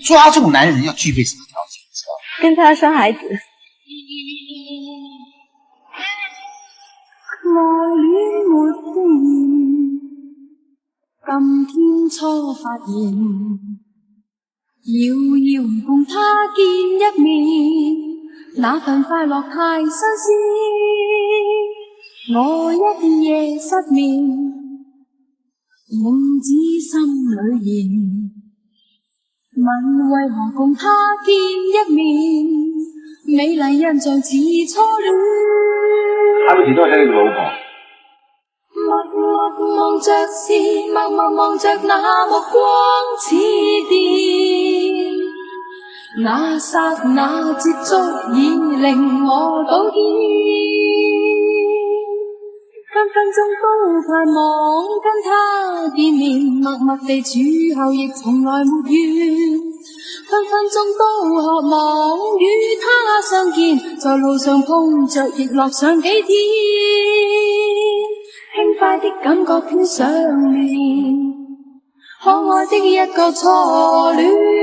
抓这种男人要具備什麼條件？知道？跟他生孩子。愛戀沒經驗，今天初發現，遙遙共他見一面，那份快樂太新鮮。我一夜失眠，夢子心裏言，問為何共他見一面，美麗印象似初戀。還不知道這個老婆。默默望着是，默默望着那目光似電，那剎那接觸已令我倒肩，分分鐘都盼望跟他見面，默默地處後亦從來沒怨，分分鐘都渴望與他相見，在路上碰着亦樂上幾天，輕快的感覺飄上面，可愛的一個初戀。